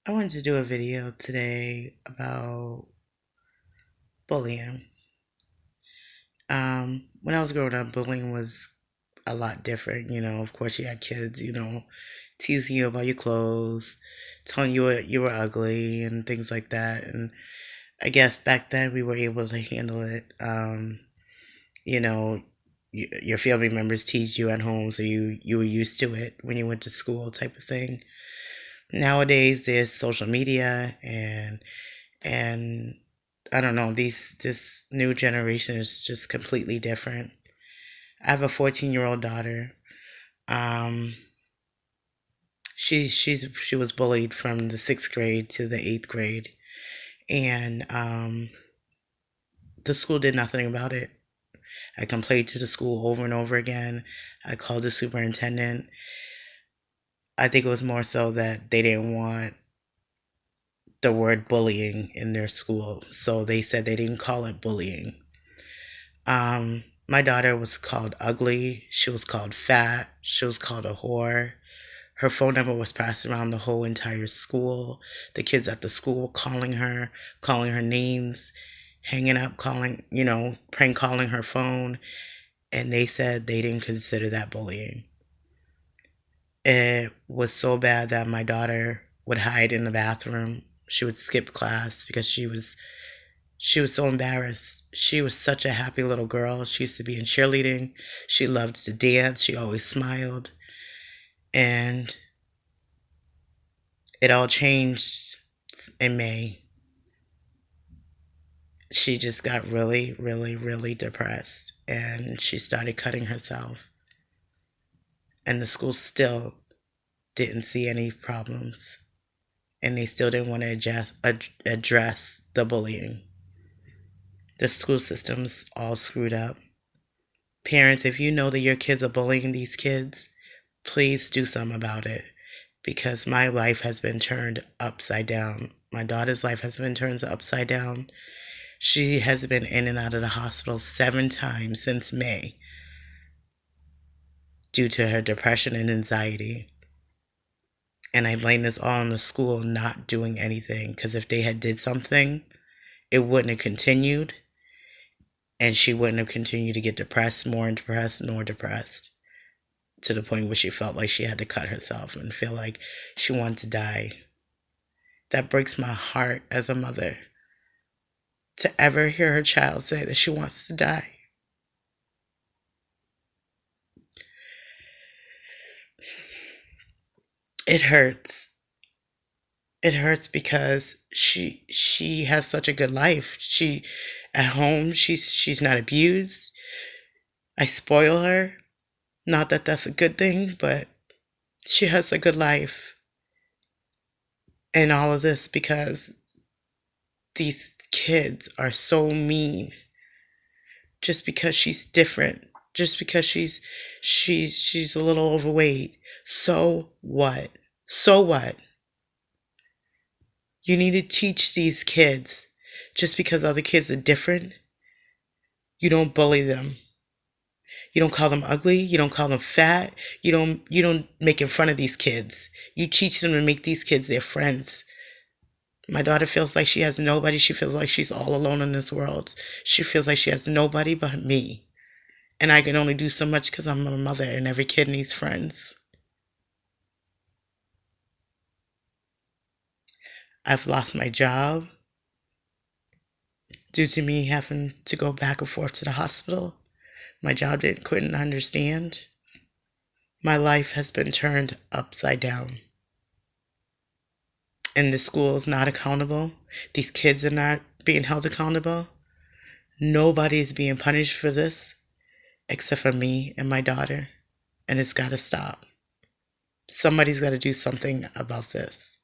I wanted to do a video today about bullying. When I was growing up, bullying was a lot different. Of course, you had kids, teasing you about your clothes, telling you were ugly, and things like that. And I guess back then we were able to handle it. You know, your family members teased you at home, so you were used to it when you went to school, type of thing. Nowadays, there's social media and I don't know, this new generation is just completely different. I have a 14-year-old daughter. Um, she was bullied from the 6th grade to the 8th grade, and the school did nothing about it. I complained to the school over and over again. I called the superintendent. I think it was more so that they didn't want the word bullying in their school, so they said they didn't call it bullying. My daughter was called ugly. She was called fat. She was called a whore. Her phone number was passed around the whole entire school. The kids at the school were calling her names, hanging up, prank calling her phone, and they said they didn't consider that bullying. It was so bad that my daughter would hide in the bathroom. She would skip class because she was so embarrassed. She was such a happy little girl. She used to be in cheerleading. She loved to dance. She always smiled. And it all changed in May. She just got really, really, really depressed. And she started cutting herself. And the school still didn't see any problems. And they still didn't want to address the bullying. The school system's all screwed up. Parents, if you know that your kids are bullying these kids, please do something about it, because my life has been turned upside down. My daughter's life has been turned upside down. She has been in and out of the hospital 7 times since May due to her depression and anxiety. And I blame this all on the school not doing anything, because if they had did something, it wouldn't have continued, and she wouldn't have continued to get depressed, more depressed, to the point where she felt like she had to cut herself and feel like she wanted to die. That breaks my heart as a mother, to ever hear her child say that she wants to die. It hurts. It hurts because she has such a good life. She at home, she's not abused. I spoil her. Not that that's a good thing, but she has a good life. And all of this because these kids are so mean. Just because she's different, just because she's a little overweight. So what? So what? You need to teach these kids, just because other kids are different, you don't bully them. You don't call them ugly, you don't call them fat, you don't make in fun of these kids. You teach them to make these kids their friends. My daughter feels like she has nobody. She feels like she's all alone in this world. She feels like she has nobody but me. And I can only do so much because I'm a mother, and every kid needs friends. I've lost my job due to me having to go back and forth to the hospital. My job couldn't understand. My life has been turned upside down. And the school is not accountable. These kids are not being held accountable. Nobody is being punished for this except for me and my daughter. And it's got to stop. Somebody's got to do something about this.